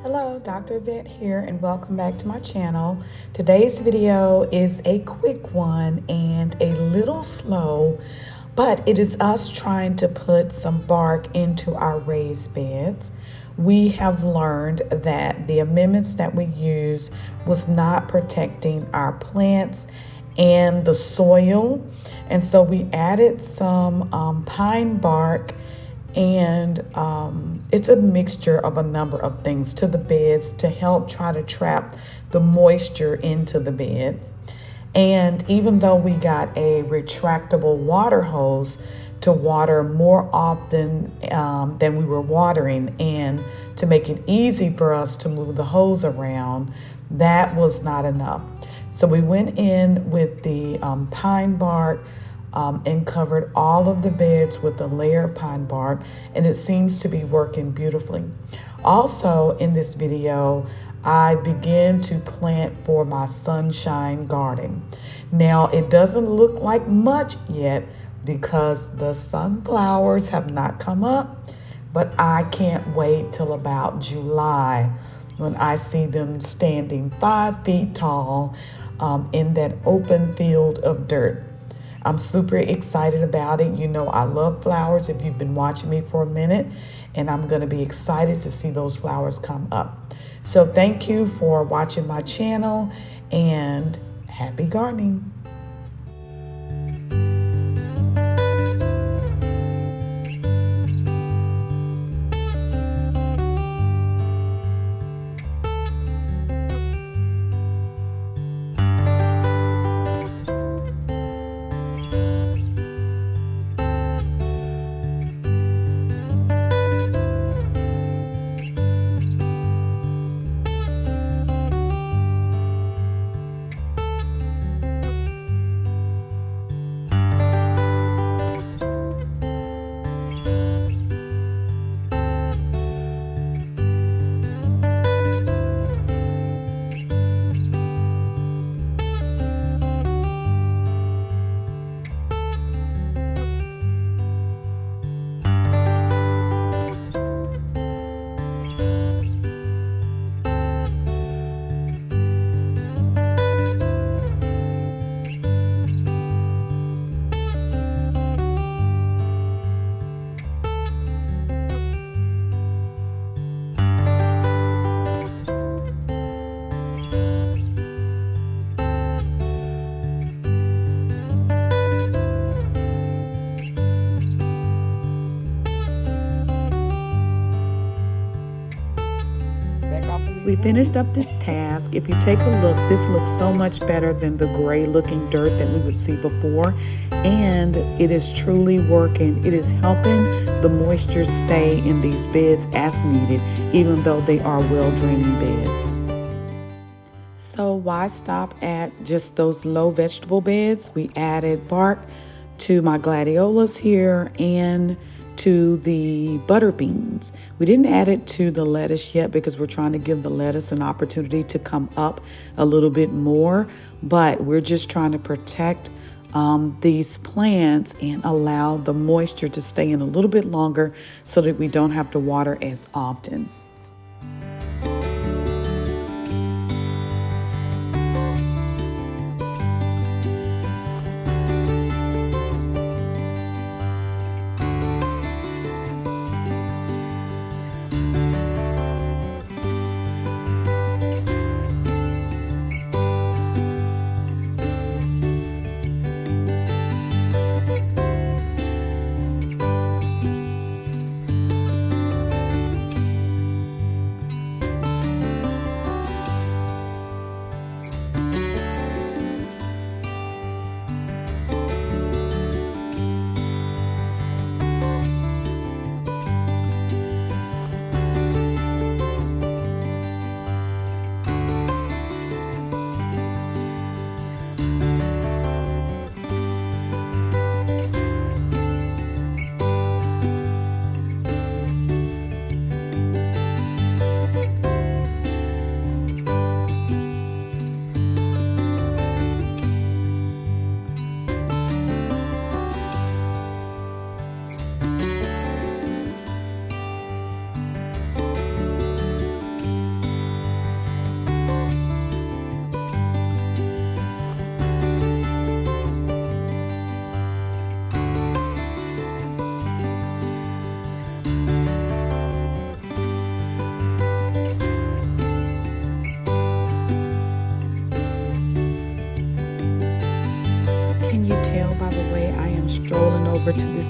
Hello, Dr. Evette here, and welcome back to my channel. Today's video is a quick one and a little slow, but it is us trying to put some bark into our raised beds. We have learned that the amendments that we used was not protecting our plants and the soil, and so we added some pine bark, and it's a mixture of a number of things to the beds to help try to trap the moisture into the bed. And even though we got a retractable water hose to water more often than we were watering, and to make it easy for us to move the hose around, that was not enough. So we went in with the pine bark and covered all of the beds with the layered pine bark, and it seems to be working beautifully. Also in this video, I began to plant for my sunshine garden. Now it doesn't look like much yet because the sunflowers have not come up, but I can't wait till about July when I see them standing 5 feet tall in that open field of dirt. I'm super excited about it. You know, I love flowers if you've been watching me for a minute, and I'm going to be excited to see those flowers come up. So thank you for watching my channel, and happy gardening. We finished up this task. If you take a look, this looks so much better than the gray looking dirt that we would see before, and it is truly working. It is helping the moisture stay in these beds as needed, even though they are well draining beds. So why stop at just those low vegetable beds? We added bark to my gladiolas here and to the butter beans. We didn't add it to the lettuce yet because we're trying to give the lettuce an opportunity to come up a little bit more, but we're just trying to protect these plants and allow the moisture to stay in a little bit longer so that we don't have to water as often.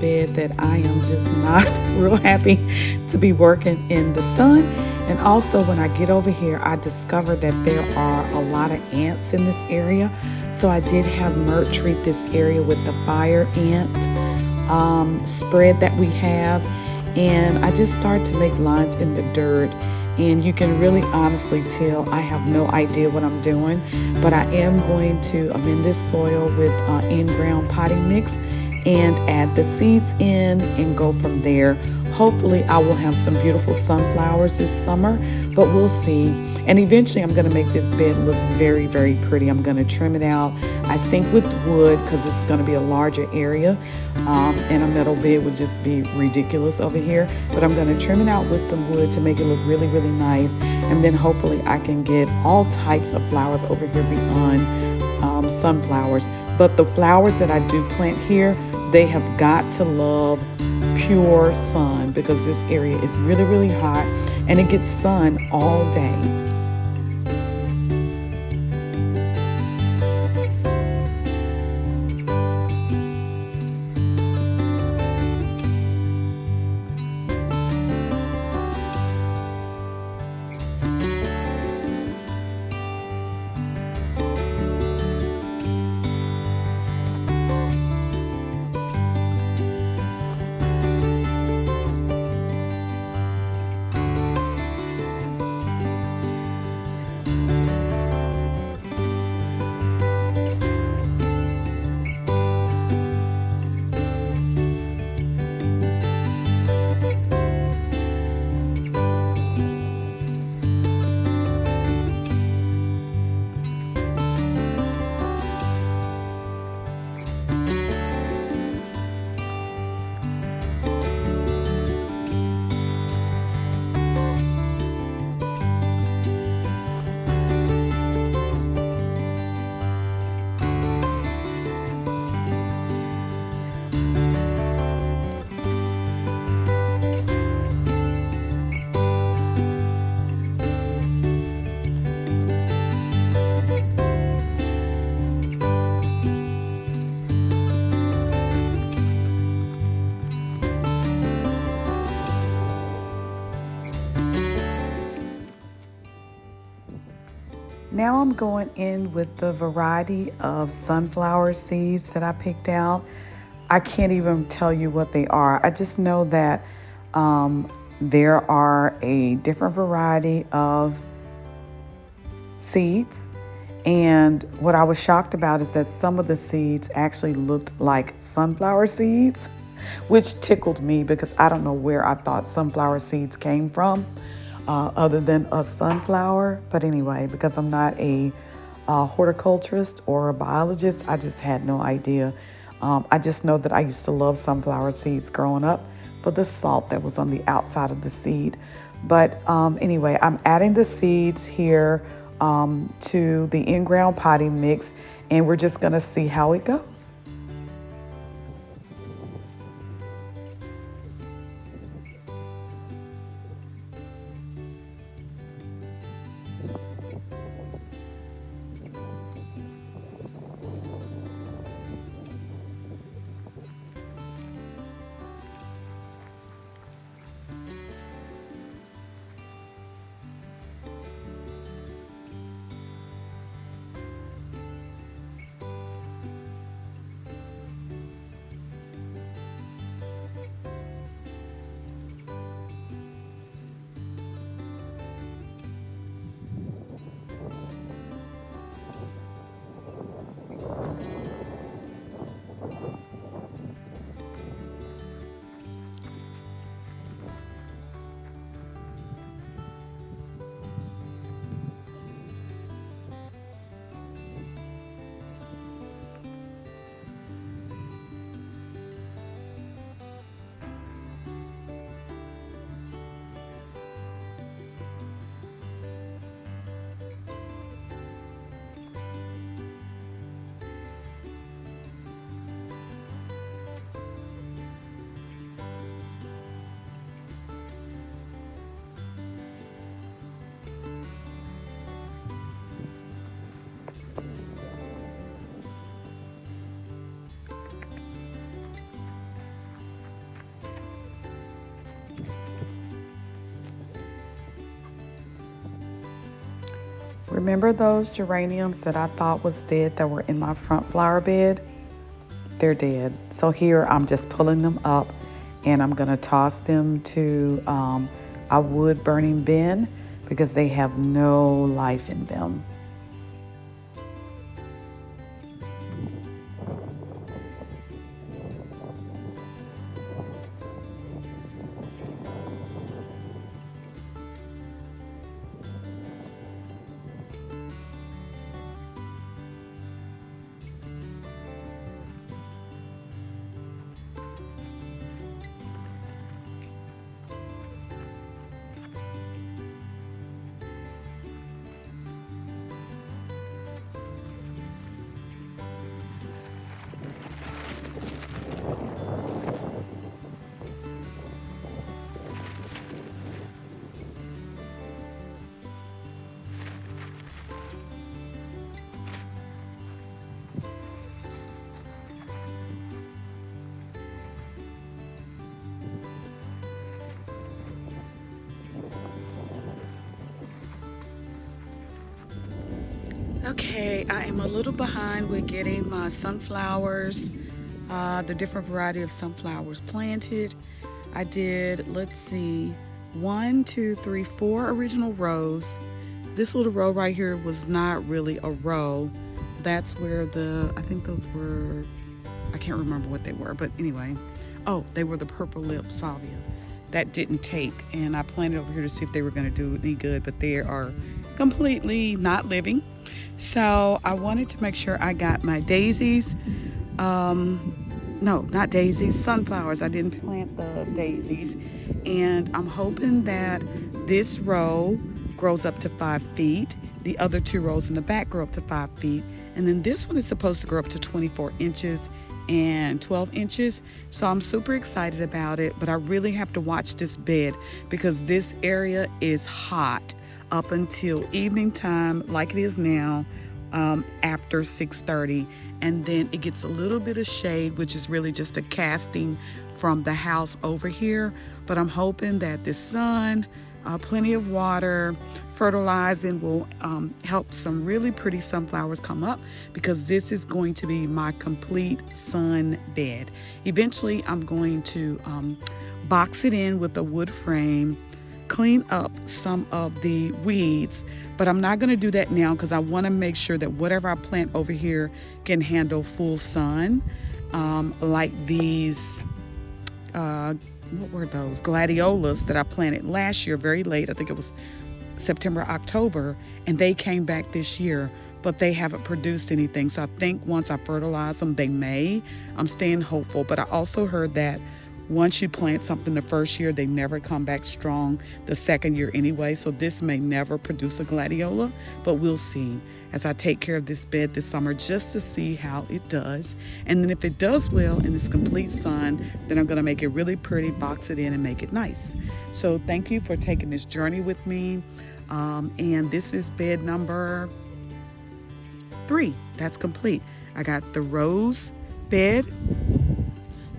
bed that I am just not real happy to be working in the sun. And also when I get over here, I discovered that there are a lot of ants in this area. So I did have Mert treat this area with the fire ant spread that we have. And I just started to make lines in the dirt. And you can really honestly tell I have no idea what I'm doing, but I am going to amend this soil with in-ground potting mix and add the seeds in and go from there. Hopefully I will have some beautiful sunflowers this summer, but we'll see. And eventually I'm going to make this bed look very, very pretty. I'm going to trim it out, I think with wood, because it's going to be a larger area, and a metal bed would just be ridiculous over here. But I'm going to trim it out with some wood to make it look really, really nice. And then hopefully I can get all types of flowers over here beyond sunflowers. But the flowers that I do plant here, they have got to love pure sun, because this area is really, really hot and it gets sun all day. Now I'm going in with the variety of sunflower seeds that I picked out. I can't even tell you what they are. I just know that there are a different variety of seeds. And what I was shocked about is that some of the seeds actually looked like sunflower seeds, which tickled me because I don't know where I thought sunflower seeds came from. Other than a sunflower. But anyway, because I'm not a horticulturist or a biologist, I just had no idea. I just know that I used to love sunflower seeds growing up for the salt that was on the outside of the seed. But anyway, I'm adding the seeds here to the in-ground potting mix, and we're just going to see how it goes. Remember those geraniums that I thought was dead that were in my front flower bed? They're dead. So here I'm just pulling them up and I'm gonna toss them to a wood burning bin because they have no life in them. Okay, I am a little behind with getting my sunflowers, the different variety of sunflowers planted. I did, let's see, 1, 2, 3, 4 original rows. This little row right here was not really a row. That's where I think those were, I can't remember what they were, but anyway. Oh, they were the purple lip salvia. That didn't take, and I planted over here to see if they were gonna do any good, but they are completely not living. So I wanted to make sure I got my daisies. No, not daisies, sunflowers. I didn't plant the daisies. And I'm hoping that this row grows up to 5 feet. The other 2 rows in the back grow up to 5 feet. And then this one is supposed to grow up to 24 inches and 12 inches. So I'm super excited about it, but I really have to watch this bed because this area is hot up until evening time, like it is now, after 6:30, and then it gets a little bit of shade, which is really just a casting from the house over here. But I'm hoping that the sun, plenty of water, fertilizing will help some really pretty sunflowers come up, because this is going to be my complete sun bed. Eventually I'm going to box it in with a wood frame, clean up some of the weeds, but I'm not going to do that now because I want to make sure that whatever I plant over here can handle full sun, like these what were those gladiolas that I planted last year very late. I think it was September, October, and they came back this year, but they haven't produced anything. So I think once I fertilize them, they may. I'm staying hopeful, but I also heard that once you plant something the first year, they never come back strong the second year anyway. So this may never produce a gladiola, but we'll see as I take care of this bed this summer just to see how it does. And then if it does well in this complete sun, then I'm gonna make it really pretty, box it in and make it nice. So thank you for taking this journey with me. And this is bed number 3, that's complete. I got the rose bed.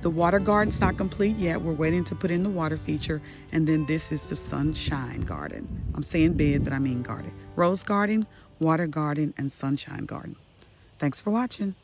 The water garden's not complete yet. We're waiting to put in the water feature. And then this is the sunshine garden. I'm saying bed, but I mean garden. Rose garden, water garden, and sunshine garden. Thanks for watching.